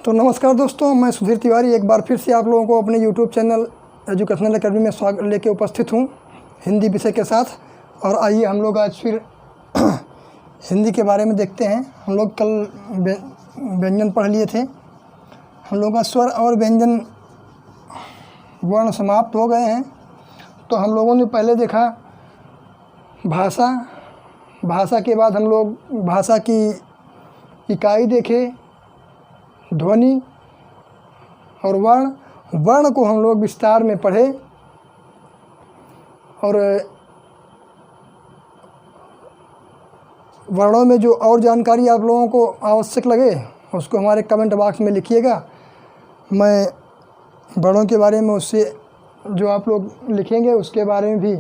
तो नमस्कार दोस्तों, मैं सुधीर तिवारी एक बार फिर से आप लोगों को अपने यूट्यूब चैनल एजुकेशनल अकेडमी में स्वागत लेके उपस्थित हूँ हिंदी विषय के साथ। और आइए हम लोग आज फिर हिंदी के बारे में देखते हैं। हम लोग कल व्यंजन पढ़ लिए थे। हम लोग का स्वर और व्यंजन वर्ण समाप्त हो गए हैं। तो हम लोगों ने पहले देखा भाषा के बाद हम लोग भाषा की इकाई देखे, ध्वनि और वर्ण को हम लोग विस्तार में पढ़े। और वर्णों में जो और जानकारी आप लोगों को आवश्यक लगे उसको हमारे कमेंट बॉक्स में लिखिएगा। मैं वर्णों के बारे में उससे जो आप लोग लिखेंगे उसके बारे में भी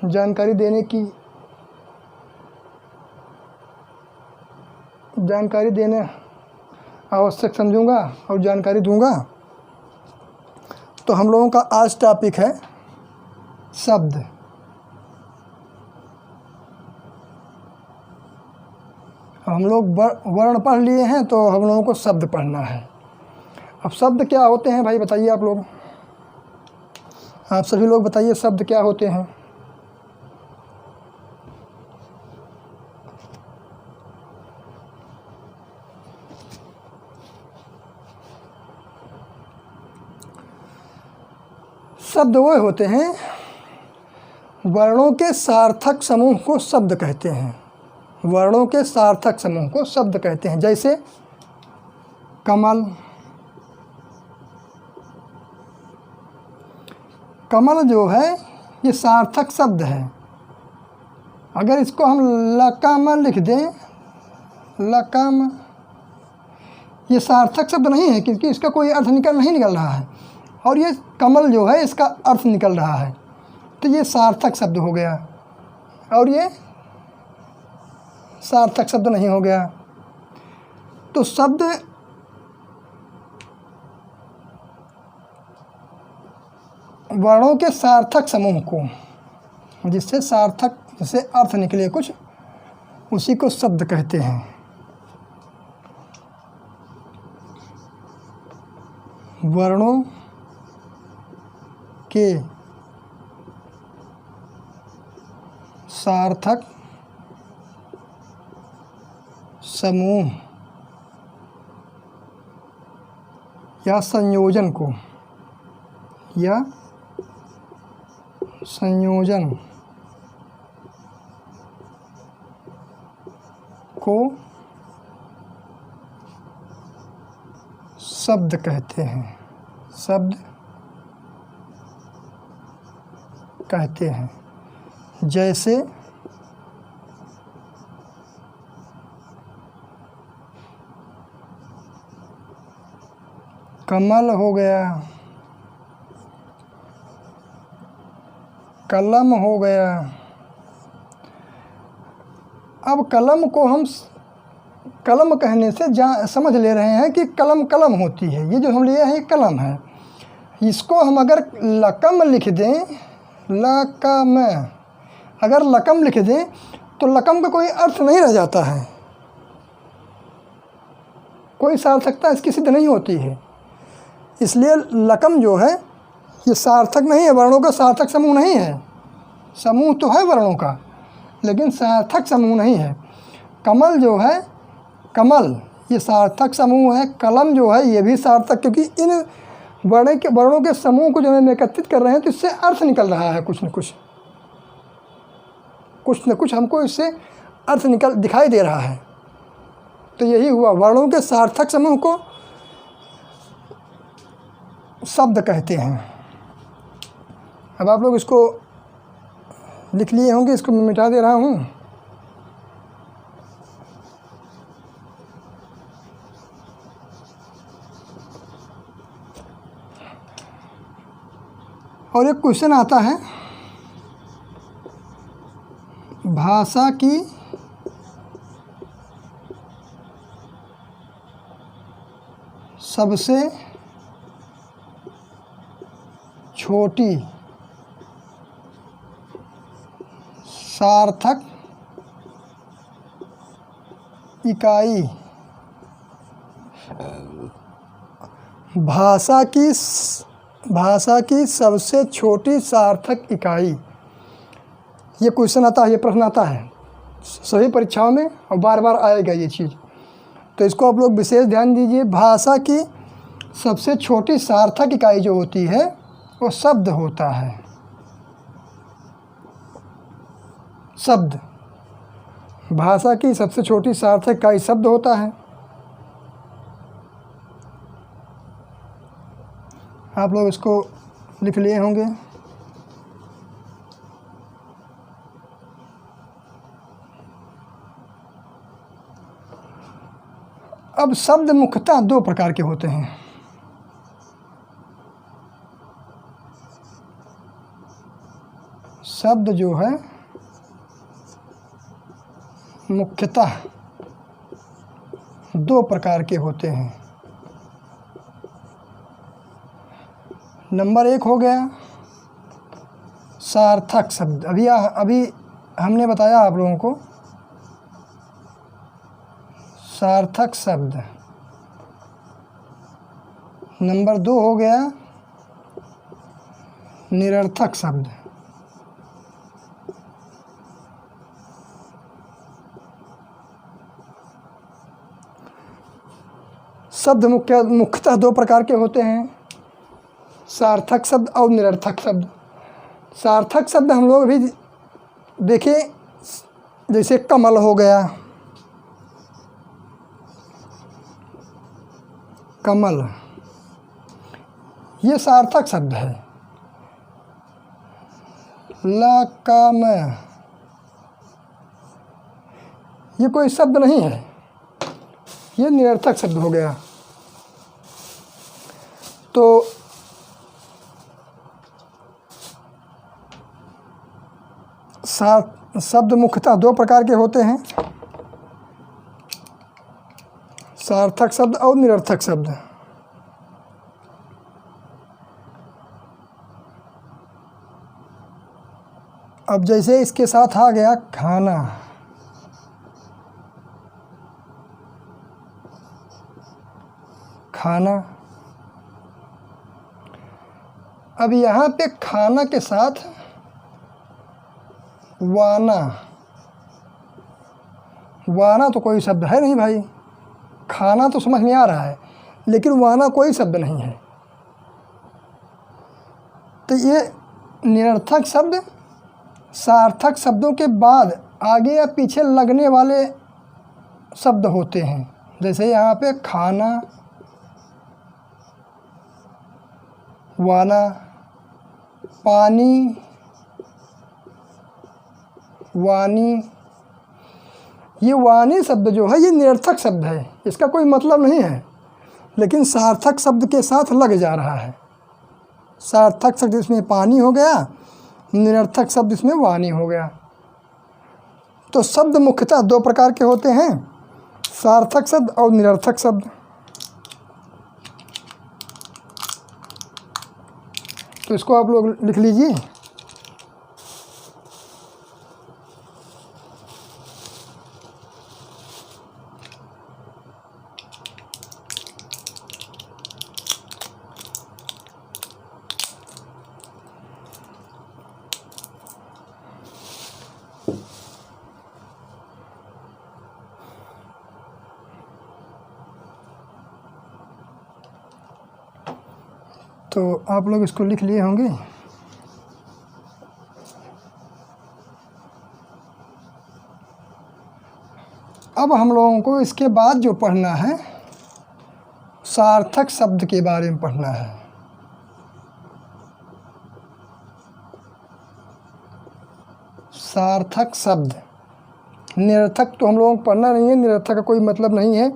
जानकारी देने आवश्यक समझूंगा और जानकारी दूंगा। तो हम लोगों का आज टॉपिक है शब्द। हम लोग वर्ण पढ़ लिए हैं तो हम लोगों को शब्द पढ़ना है। अब शब्द क्या होते हैं भाई, बताइए आप लोग। आप सभी लोग बताइए शब्द क्या होते हैं। शब्द वो होते हैं, वर्णों के सार्थक समूह को शब्द कहते हैं। वर्णों के सार्थक समूह को शब्द कहते हैं। जैसे कमल, कमल जो है ये सार्थक शब्द है। अगर इसको हम लकम लिख दें, लकम, ये सार्थक शब्द नहीं है क्योंकि इसका कोई अर्थ नहीं निकल रहा है। और ये कमल जो है इसका अर्थ निकल रहा है, तो ये सार्थक शब्द हो गया और ये सार्थक शब्द नहीं हो गया। तो शब्द वर्णों के सार्थक समूह को, जिससे अर्थ निकले कुछ, उसी को शब्द कहते हैं। वर्णों के सार्थक समूह या संयोजन को शब्द कहते हैं। शब्द कहते हैं। जैसे कमल हो गया, कलम हो गया। अब कलम को हम कलम कहने से समझ ले रहे हैं कि कलम होती है। ये जो हम लिए हैं कलम है। इसको हम अगर लकम लिख दें, लकम, अगर लकम लिख दें तो लकम का कोई अर्थ नहीं रह जाता है, कोई सार्थकता इसकी सिद्ध नहीं होती है। इसलिए लकम जो है ये सार्थक नहीं है, वर्णों का सार्थक समूह नहीं है। समूह तो है वर्णों का लेकिन सार्थक समूह नहीं है। कमल जो है, कमल ये सार्थक समूह है। कलम जो है ये भी सार्थक, क्योंकि इन वर्णों के समूह को जो हम एकत्रित कर रहे हैं तो इससे अर्थ निकल रहा है। कुछ न कुछ हमको इससे अर्थ दिखाई दे रहा है। तो यही हुआ, वर्णों के सार्थक समूह को शब्द कहते हैं। अब आप लोग इसको लिख लिए होंगे, इसको मैं मिटा दे रहा हूँ। और एक क्वेश्चन आता है, भाषा की सबसे छोटी सार्थक इकाई भाषा की सबसे छोटी सार्थक इकाई। ये क्वेश्चन आता है, ये प्रश्न आता है सभी परीक्षाओं में और बार बार आएगा ये चीज़, तो इसको आप लोग विशेष ध्यान दीजिए। भाषा की सबसे छोटी सार्थक इकाई जो होती है वो शब्द होता है। शब्द, भाषा की सबसे छोटी सार्थक इकाई शब्द होता है। आप लोग इसको लिख लिए होंगे। अब शब्द मुख्यतः दो प्रकार के होते हैं। शब्द जो है मुख्यतः दो प्रकार के होते हैं। नंबर एक हो गया सार्थक शब्द। अभी हमने बताया आप लोगों को सार्थक शब्द। नंबर दो हो गया निरर्थक शब्द। शब्द मुख्यतः दो प्रकार के होते हैं, सार्थक शब्द और निरर्थक शब्द। सार्थक शब्द हम लोग अभी देखें, जैसे कमल हो गया, कमल, ये सार्थक शब्द है। लकम, ये कोई शब्द नहीं है, ये निरर्थक शब्द हो गया। तो शब्द मुख्यतः दो प्रकार के होते हैं, सार्थक शब्द और निरर्थक शब्द। अब जैसे इसके साथ आ गया खाना, खाना। अब यहाँ पे खाना के साथ वाना, वाना तो कोई शब्द है नहीं भाई। खाना तो समझ में आ रहा है, लेकिन वाना कोई शब्द नहीं है। तो ये निरर्थक शब्द सार्थक शब्दों के बाद आगे या पीछे लगने वाले शब्द होते हैं। जैसे यहाँ पे खाना, वाना, पानी, वानी। ये वाणी शब्द जो है ये निरर्थक शब्द है, इसका कोई मतलब नहीं है, लेकिन सार्थक शब्द के साथ लग जा रहा है। सार्थक शब्द इसमें पानी हो गया, निरर्थक शब्द इसमें वाणी हो गया। तो शब्द मुख्यतः दो प्रकार के होते हैं, सार्थक शब्द और निरर्थक शब्द। तो इसको आप लोग लिख लीजिए। तो आप लोग इसको लिख लिए होंगे। अब हम लोगों को इसके बाद जो पढ़ना है, सार्थक शब्द के बारे में पढ़ना है। सार्थक शब्द, निरर्थक तो हम लोगों को पढ़ना नहीं है, निरर्थक का कोई मतलब नहीं है।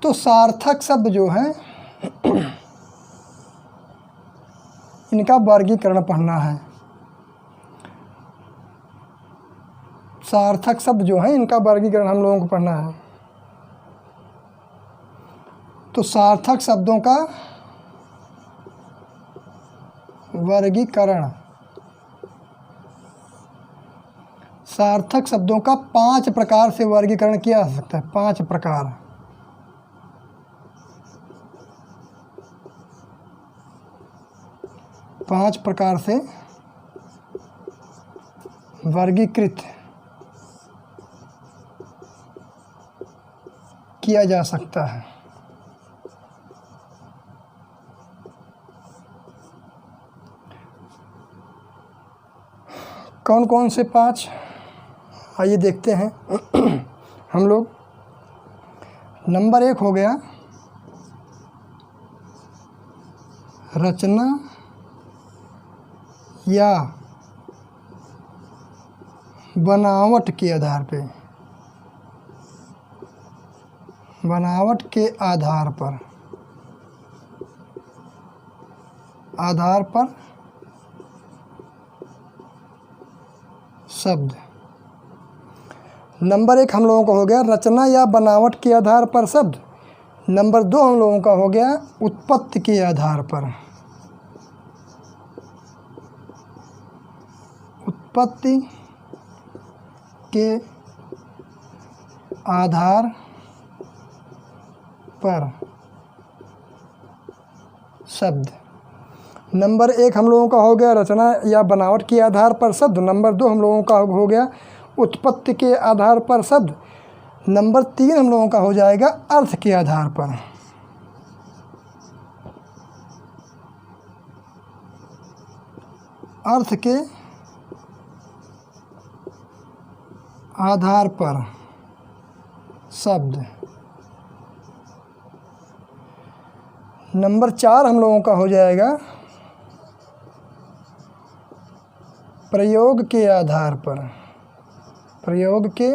तो सार्थक शब्द जो है इनका वर्गीकरण पढ़ना है। सार्थक शब्द जो है इनका वर्गीकरण हम लोगों को पढ़ना है। तो सार्थक शब्दों का वर्गीकरण, सार्थक शब्दों का 5 प्रकार से वर्गीकरण किया जा सकता है। 5 प्रकार। 5 प्रकार से वर्गीकृत किया जा सकता है। कौन कौन से 5? आइए देखते हैं हम लोग। नंबर 1 हो गया रचना या बनावट के आधार पे, बनावट के आधार पर शब्द। नंबर 1 हम लोगों का हो गया रचना या बनावट के आधार पर शब्द। नंबर 2 हम लोगों का हो गया उत्पत्ति के आधार पर, उत्पत्ति के आधार पर शब्द। नंबर 1 हम लोगों का हो गया रचना या बनावट के आधार पर शब्द। नंबर 2 हम लोगों का हो गया उत्पत्ति के आधार पर शब्द। नंबर 3 हम लोगों का हो जाएगा अर्थ के आधार पर। अर्थ के आधार पर शब्द। नंबर 4 हम लोगों का हो जाएगा प्रयोग के आधार पर, प्रयोग के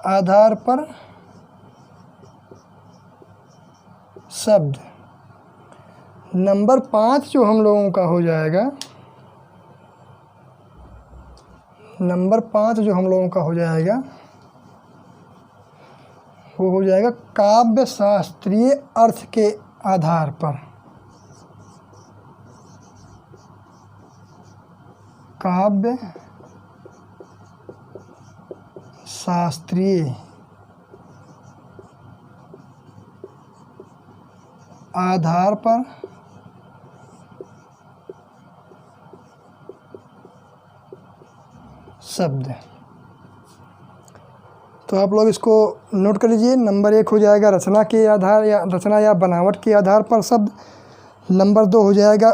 आधार पर शब्द। नंबर 5 जो हम लोगों का हो जाएगा, नंबर 5 जो हम लोगों का हो जाएगा वो हो जाएगा काव्य शास्त्रीय अर्थ के आधार पर, काव्य शास्त्रीय आधार पर शब्द। तो आप लोग इसको नोट कर लीजिए। नंबर 1 हो जाएगा रचना के आधार या रचना या बनावट के आधार पर शब्द। नंबर 2 हो जाएगा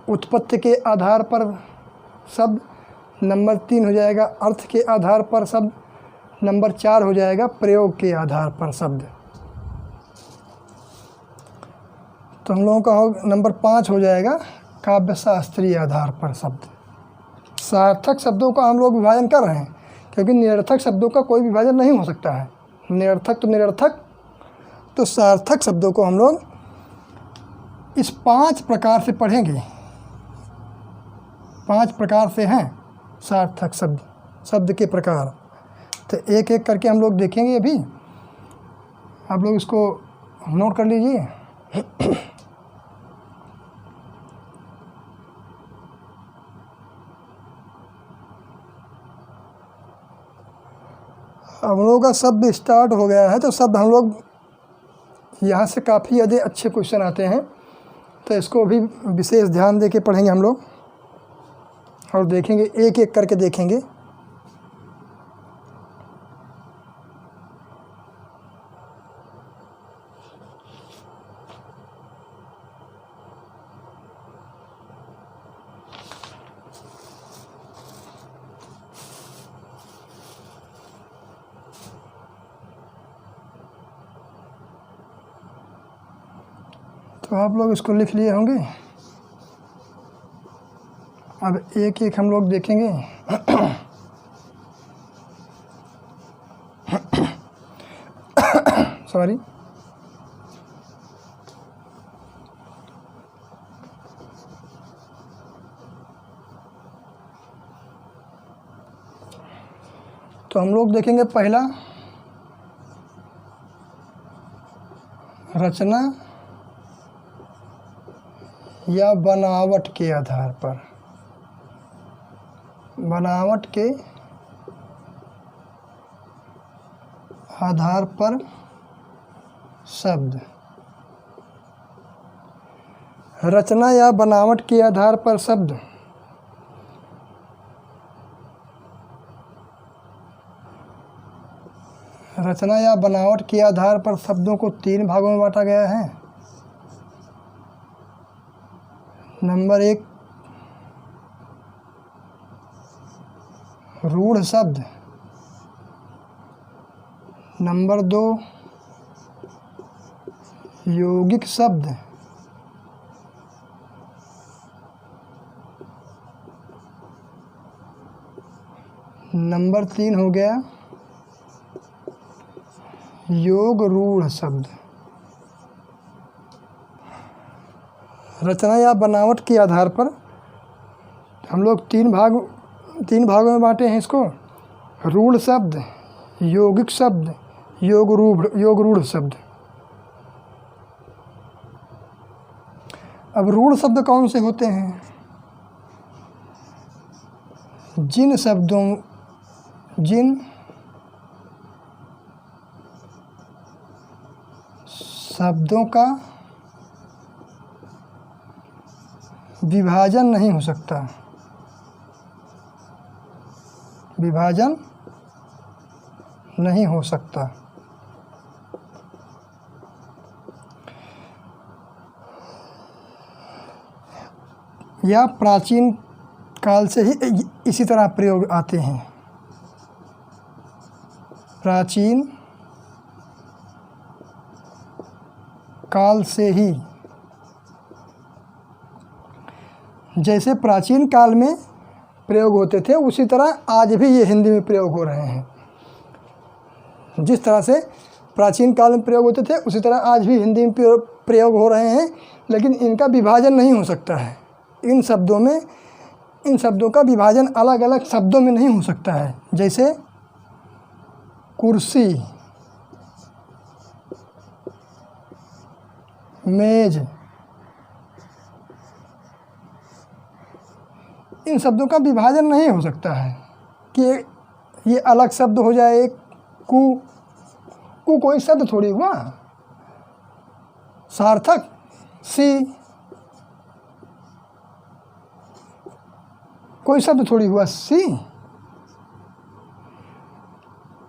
उत्पत्ति के आधार पर शब्द। नंबर 3 हो जाएगा अर्थ के आधार पर शब्द। नंबर 4 हो जाएगा प्रयोग के आधार पर शब्द। तो हम लोगों का हो नंबर 5 हो जाएगा काव्य शास्त्रीय आधार पर शब्द। सार्थक शब्दों का हम लोग विभाजन कर रहे हैं क्योंकि निरर्थक शब्दों का कोई विभाजन नहीं हो सकता है। निरर्थक तो निरर्थक, तो सार्थक शब्दों को हम लोग इस 5 प्रकार से पढ़ेंगे। 5 प्रकार से हैं सार्थक शब्द, शब्द के प्रकार। तो एक एक करके हम लोग देखेंगे अभी। आप लोग इसको नोट कर लीजिए। हम लोगों का शब्द स्टार्ट हो गया है, तो शब्द हम लोग यहाँ से काफ़ी ज़्यादा अच्छे क्वेश्चन आते हैं, तो इसको भी विशेष ध्यान दे के पढ़ेंगे हम लोग और देखेंगे, एक एक करके देखेंगे। तो आप लोग इसको लिख लिए होंगे। अब एक एक हम लोग देखेंगे। सॉरी, तो हम लोग देखेंगे पहला रचना या बनावट के आधार पर, बनावट के आधार पर शब्द। रचना या बनावट के आधार पर शब्द। रचना या बनावट के आधार पर शब्दों को 3 भागों में बांटा गया है। नंबर 1 रूढ़ शब्द। नंबर 2 यौगिक शब्द। नंबर 3 हो गया योग रूढ़ शब्द। रचना या बनावट के आधार पर हम लोग 3 भागों में बांटे हैं इसको। रूढ़ शब्द, यौगिक शब्द, योग रूढ़ शब्द। अब रूढ़ शब्द कौन से होते हैं? जिन शब्दों का विभाजन नहीं हो सकता। विभाजन नहीं हो सकता। या प्राचीन काल से ही इसी तरह प्रयोग आते हैं। प्राचीन काल से ही, जैसे प्राचीन काल में प्रयोग होते थे उसी तरह आज भी ये हिंदी में प्रयोग हो रहे हैं। जिस तरह से प्राचीन काल में प्रयोग होते थे उसी तरह आज भी हिंदी में प्रयोग हो रहे हैं, लेकिन इनका विभाजन नहीं हो सकता है। इन शब्दों का विभाजन अलग अलग शब्दों में नहीं हो सकता है। जैसे कुर्सी, मेज, इन शब्दों का विभाजन नहीं हो सकता है कि ये अलग शब्द हो जाए। एक कु कोई शब्द थोड़ी हुआ। सार्थक सी कोई शब्द थोड़ी हुआ सी।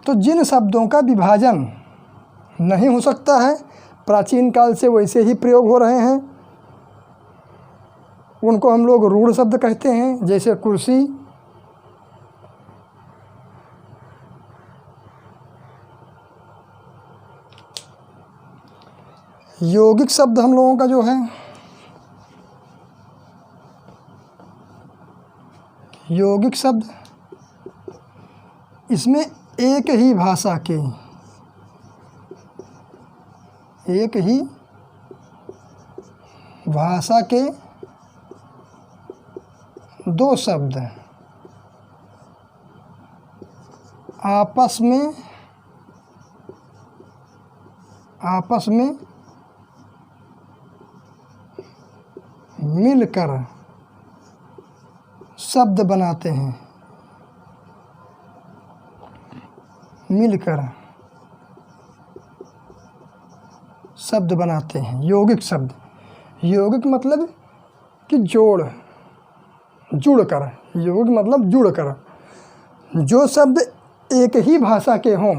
तो जिन शब्दों का विभाजन नहीं हो सकता है, प्राचीन काल से वैसे ही प्रयोग हो रहे हैं, उनको हम लोग रूढ़ शब्द कहते हैं। जैसे कुर्सी, यौगिक शब्द हम लोगों का जो है, यौगिक शब्द इसमें एक ही भाषा के दो शब्द आपस में मिलकर शब्द बनाते हैं। मिलकर शब्द बनाते हैं यौगिक शब्द। यौगिक मतलब कि जुड़कर। यौगिक मतलब जुड़कर। जो शब्द एक ही भाषा के हों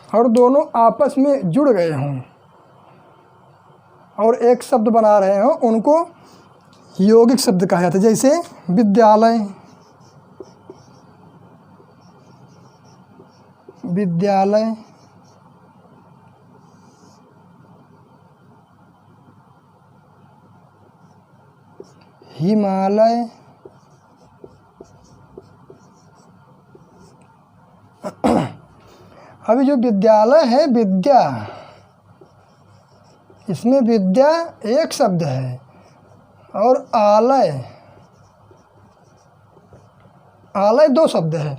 और दोनों आपस में जुड़ गए हों और एक शब्द बना रहे हों, उनको यौगिक शब्द कहा जाता है। जैसे विद्यालय, हिमालय, अभी जो विद्यालय है, विद्या, इसमें विद्या एक शब्द है और आलय दो शब्द है।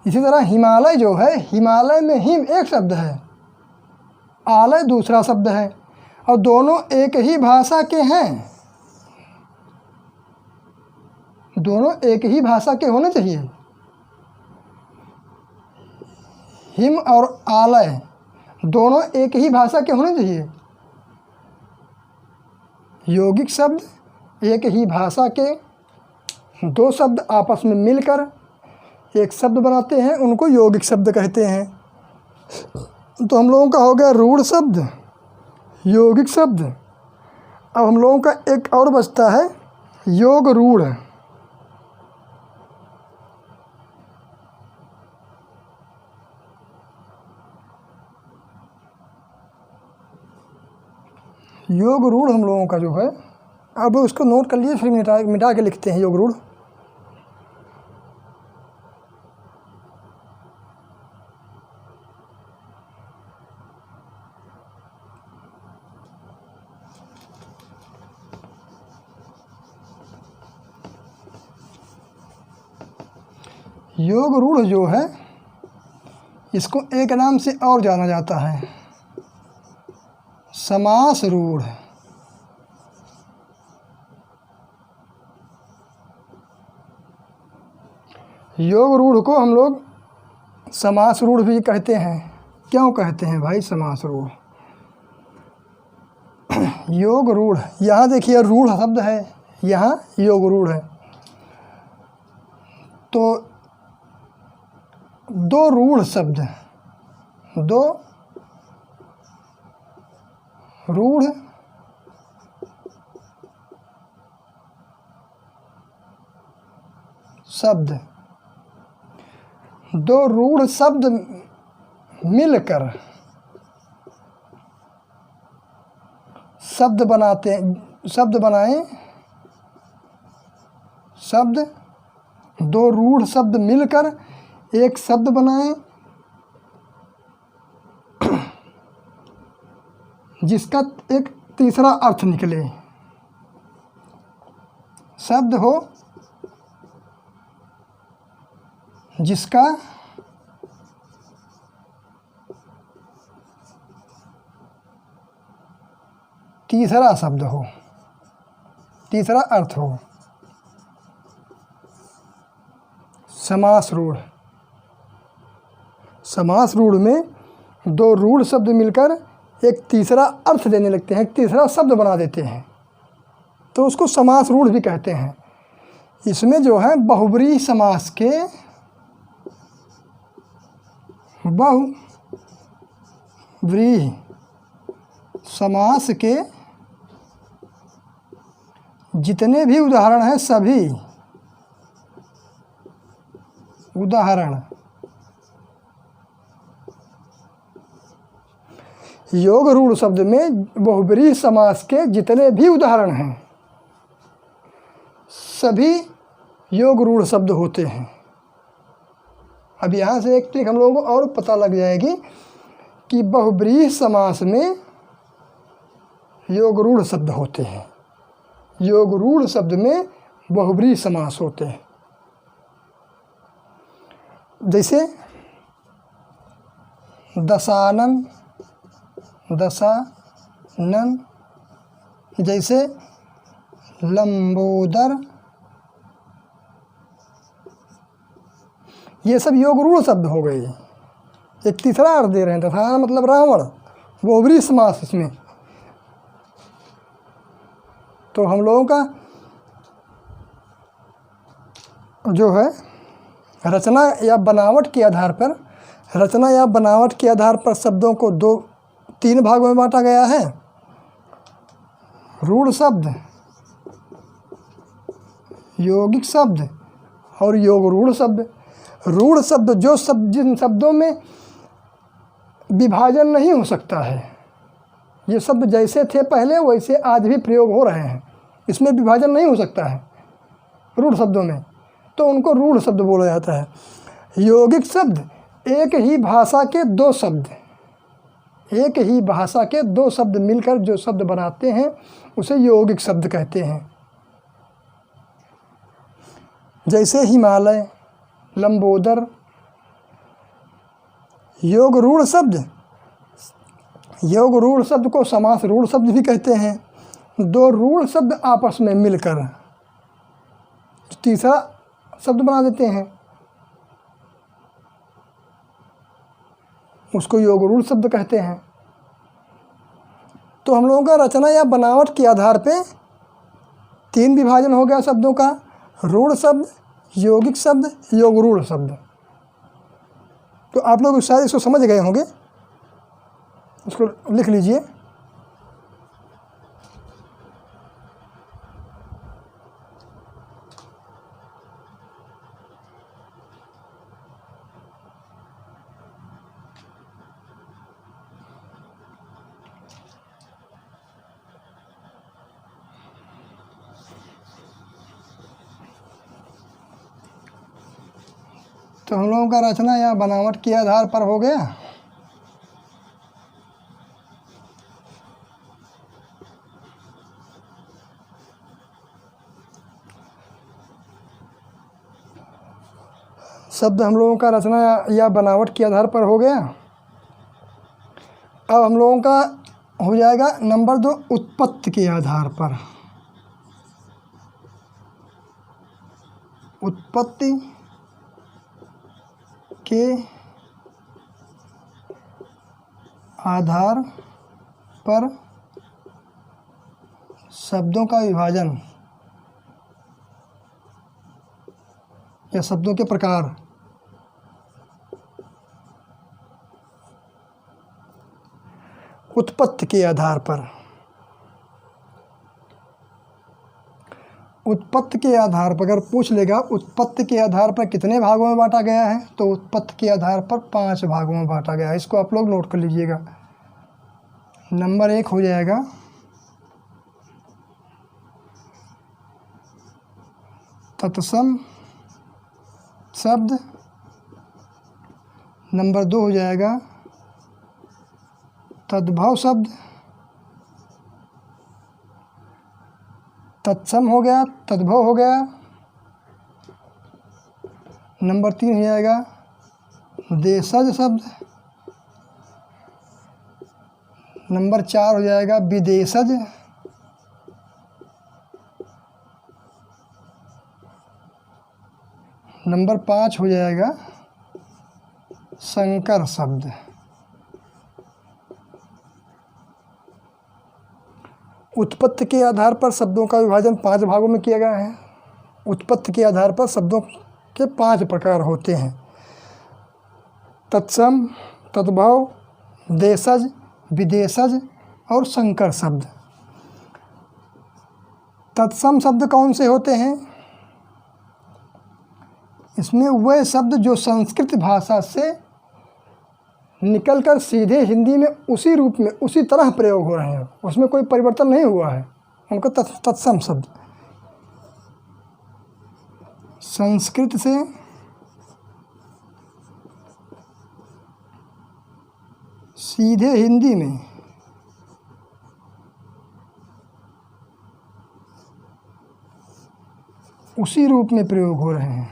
इसी तरह हिमालय जो है, हिमालय में हिम एक शब्द है, आलय दूसरा शब्द है और दोनों एक ही भाषा के हैं। दोनों एक ही भाषा के होने चाहिए। हिम और आलय दोनों एक ही भाषा के होने चाहिए। यौगिक शब्द एक ही भाषा के दो शब्द आपस में मिलकर एक शब्द बनाते हैं, उनको यौगिक शब्द कहते हैं। तो हम लोगों का हो गया रूढ़ शब्द, यौगिक शब्द। अब हम लोगों का एक और बचता है योग रूढ़। योग रूढ़ हम लोगों का जो है, अब उसको नोट कर लीजिए, फिर मिटा के लिखते हैं योग रूढ़। योग रूढ़ जो है, इसको एक नाम से और जाना जाता है, समास रूढ़। योग रूढ़ को हम लोग समास रूढ़ भी कहते हैं। क्यों कहते हैं भाई समास रूढ़? योग रूढ़, यहाँ देखिए रूढ़ शब्द है, यहाँ योग रूढ़ है, तो दो रूढ़ शब्द, दो रूढ़ शब्द, दो रूढ़ शब्द मिलकर शब्द बनाते, शब्द बनाएं, शब्द, दो रूढ़ शब्द मिलकर एक शब्द बनाएं जिसका एक तीसरा अर्थ निकले। शब्द हो जिसका तीसरा शब्द हो, तीसरा अर्थ हो, समास रूढ़। समास रूढ़ में दो रूढ़ शब्द मिलकर एक तीसरा अर्थ देने लगते हैं, एक तीसरा शब्द बना देते हैं, तो उसको समास रूढ़ भी कहते हैं। इसमें जो है बहुब्रीहि समास के, बहुब्रीहि समास के जितने भी उदाहरण हैं, सभी उदाहरण योग रूढ़ शब्द में बहुब्रीहि समास के जितने भी उदाहरण हैं, सभी योग रूढ़ शब्द होते हैं। अब यहाँ से एक ट्रिक हम लोगों को और पता लग जाएगी कि बहुब्रीहि समास में योग रूढ़ शब्द होते हैं, योग रूढ़ शब्द में बहुब्रीहि समास होते हैं। जैसे दशानन, दशानन, जैसे लंबोदर, ये सब योग रूढ़ शब्द हो गए। एक तीसरा अर्थ दे रहे हैं, दशानन मतलब रावण, बहुब्रीहि समास इसमें। तो हम लोगों का जो है रचना या बनावट के आधार पर, रचना या बनावट के आधार पर शब्दों को तीन भागों में बांटा गया है। रूढ़ शब्द, यौगिक शब्द और योग रूढ़ शब्द। रूढ़ शब्द जो शब्द, जिन शब्दों में विभाजन नहीं हो सकता है, ये शब्द जैसे थे पहले वैसे आज भी प्रयोग हो रहे हैं, इसमें विभाजन नहीं हो सकता है रूढ़ शब्दों में, तो उनको रूढ़ शब्द बोला जाता है। यौगिक शब्द एक ही भाषा के दो शब्द, एक ही भाषा के दो शब्द मिलकर जो शब्द बनाते हैं उसे यौगिक शब्द कहते हैं। जैसे हिमालय, लंबोदर। योग रूढ़ शब्द, योग रूढ़ शब्द को समास रूढ़ शब्द भी कहते हैं। दो रूढ़ शब्द आपस में मिलकर तीसरा शब्द बना देते हैं। उसको योग रूढ़ शब्द कहते हैं। तो हम लोगों का रचना या बनावट के आधार पे 3 विभाजन हो गया शब्दों का, रूढ़ शब्द, यौगिक शब्द, योग रूढ़ शब्द। तो आप लोग शायद इसको समझ गए होंगे, उसको लिख लीजिए। तो हम लोगों का रचना या बनावट के आधार पर हो गया। शब्द हम लोगों का रचना या बनावट के आधार पर हो गया। अब हम लोगों का हो जाएगा नंबर 2 उत्पत्ति के आधार पर। उत्पत्ति के आधार पर शब्दों का विभाजन या शब्दों के प्रकार। उत्पत्ति के आधार पर, उत्पत्ति के आधार पर अगर पूछ लेगा उत्पत्ति के आधार पर कितने भागों में बांटा गया है, तो उत्पत्ति के आधार पर 5 भागों में बांटा गया है। इसको आप लोग नोट कर लीजिएगा। नंबर 1 हो जाएगा तत्सम शब्द। नंबर 2 हो जाएगा तद्भव शब्द। तत्सम हो गया, तद्भव हो गया। नंबर 3 हो जाएगा देशज शब्द। नंबर 4 हो जाएगा विदेशज। नंबर 5 हो जाएगा संकर शब्द। उत्पत्ति के आधार पर शब्दों का विभाजन 5 भागों में किया गया है। उत्पत्ति के आधार पर शब्दों के 5 प्रकार होते हैं: तत्सम, तद्भव, देशज, विदेशज और संकर शब्द। तत्सम शब्द कौन से होते हैं? इसमें वह शब्द जो संस्कृत भाषा से निकलकर सीधे हिंदी में उसी रूप में उसी तरह प्रयोग हो रहे हैं, उसमें कोई परिवर्तन नहीं हुआ है, उनको तत्सम शब्द। संस्कृत से सीधे हिंदी में उसी रूप में प्रयोग हो रहे हैं।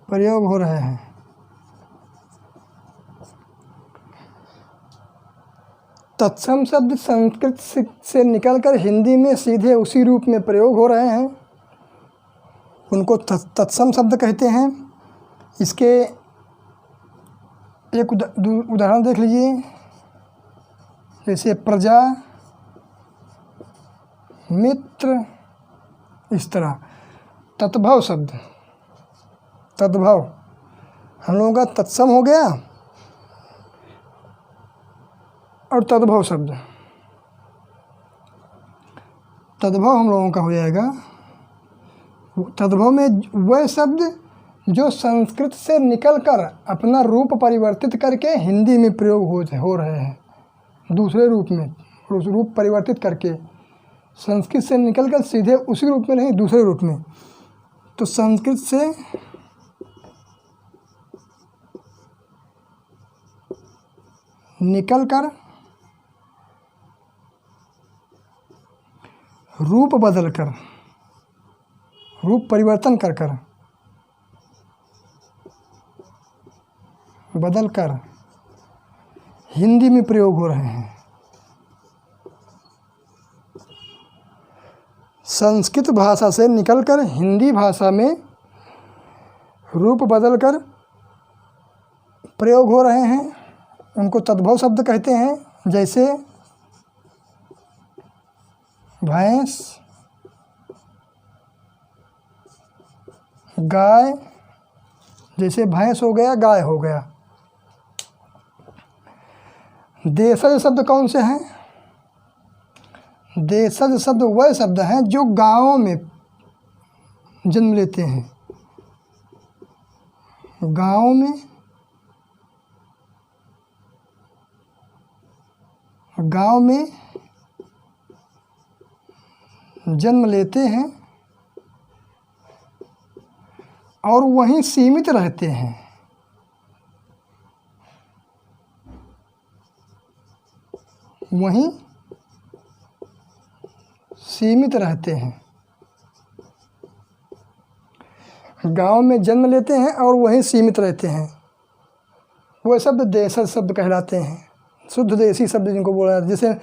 प्रयोग हो रहे हैं। तत्सम शब्द संस्कृत से निकलकर हिंदी में सीधे उसी रूप में प्रयोग हो रहे हैं, उनको तत्सम शब्द कहते हैं। इसके एक उदाहरण देख लीजिए, जैसे प्रजा, मित्र, इस तरह। तद्भव शब्द, तद्भव हम लोगों का तत्सम हो गया और तद्भव शब्द। तद्भव हम लोगों का हो जाएगा, तद्भव में वह शब्द जो संस्कृत से निकलकर अपना रूप परिवर्तित करके हिंदी में प्रयोग हो रहे हैं, दूसरे रूप में, रूप परिवर्तित करके, संस्कृत से निकलकर सीधे उसी रूप में नहीं, दूसरे रूप में। तो संस्कृत से निकलकर रूप बदलकर, रूप परिवर्तन कर बदलकर हिंदी में प्रयोग हो रहे हैं। संस्कृत भाषा से निकलकर हिंदी भाषा में रूप बदलकर प्रयोग हो रहे हैं, उनको तद्भव शब्द कहते हैं। जैसे भैंस, गाय, जैसे भैंस हो गया, गाय हो गया। देशज शब्द कौन से हैं? देशज शब्द वह शब्द हैं जो गाँवों में जन्म लेते हैं। गाँव में जन्म लेते हैं और वहीं सीमित रहते हैं। वहीं सीमित रहते हैं। गांव में जन्म लेते हैं और वहीं सीमित रहते हैं। वह शब्द देशज शब्द कहलाते हैं। शुद्ध देसी शब्द जिनको बोला जाता है। जैसे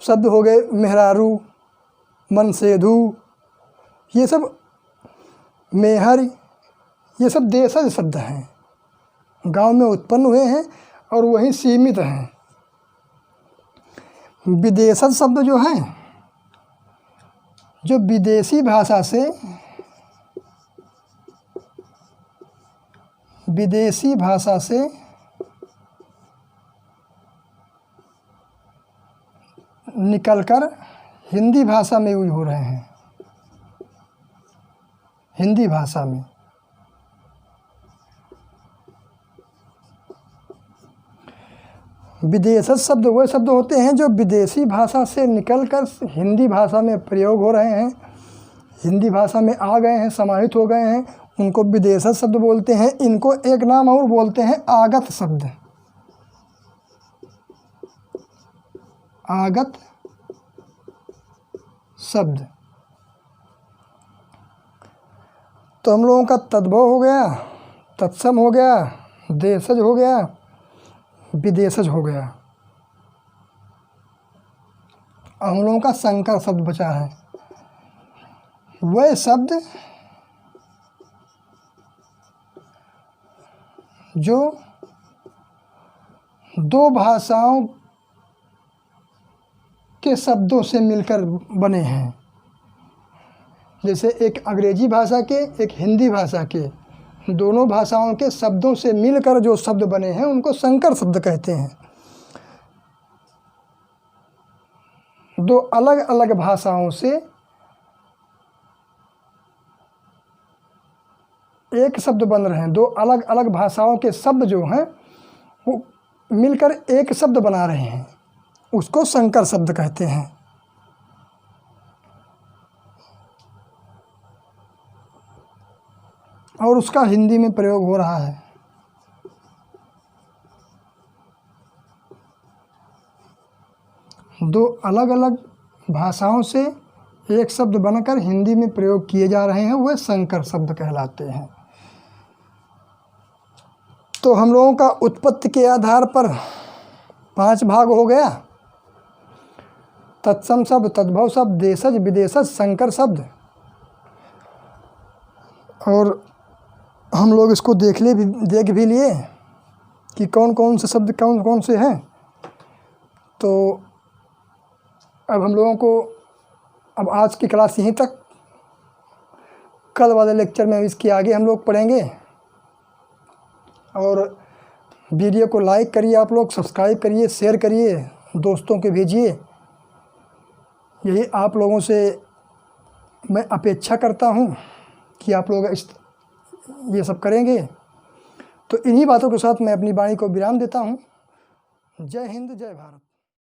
शब्द हो गए मेहरारू, मनसेधु, ये सब मेहर, ये सब देशज शब्द हैं। गांव में उत्पन्न हुए हैं और वहीं सीमित हैं। विदेशज शब्द जो हैं, जो विदेशी भाषा से निकलकर हिंदी भाषा में यूज हो रहे हैं। हिंदी भाषा में विदेशज शब्द वह शब्द होते हैं जो विदेशी भाषा से निकलकर हिंदी भाषा में प्रयोग हो रहे हैं, हिंदी भाषा में आ गए हैं, समाहित हो गए हैं, उनको विदेशज शब्द बोलते हैं। इनको एक नाम और बोलते हैं आगत शब्द। आगत शब्द। तो हम लोगों का तद्भव हो गया, तत्सम हो गया, देशज हो गया, विदेशज हो गया। हम लोगों का संकर शब्द बचा है। वह शब्द जो दो भाषाओं के शब्दों से मिलकर बने हैं। जैसे एक अंग्रेजी भाषा के, एक हिंदी भाषा के, दोनों भाषाओं के शब्दों से मिलकर जो शब्द बने हैं उनको संकर शब्द कहते हैं। दो अलग अलग भाषाओं से एक शब्द बन रहे हैं। दो अलग अलग भाषाओं के शब्द जो हैं वो मिलकर एक शब्द बना रहे हैं, उसको संकर शब्द कहते हैं। और उसका हिंदी में प्रयोग हो रहा है। दो अलग अलग भाषाओं से एक शब्द बनकर हिंदी में प्रयोग किए जा रहे हैं, वह संकर शब्द कहलाते हैं। तो हम लोगों का उत्पत्ति के आधार पर 5 भाग हो गया। तत्सम शब्द, तद्भव शब्द, देशज, विदेशज, संकर शब्द। और हम लोग इसको देख भी लिए कि कौन कौन से शब्द कौन कौन से हैं। तो अब हम लोगों को अब आज की क्लास यहीं तक। कल वाले लेक्चर में इसके आगे हम लोग पढ़ेंगे। और वीडियो को लाइक करिए, आप लोग सब्सक्राइब करिए, शेयर करिए, दोस्तों के भेजिए। यही आप लोगों से मैं अपेक्षा करता हूँ कि आप लोग ये सब करेंगे। तो इन्हीं बातों के साथ मैं अपनी वाणी को विराम देता हूँ। जय हिंद, जय भारत।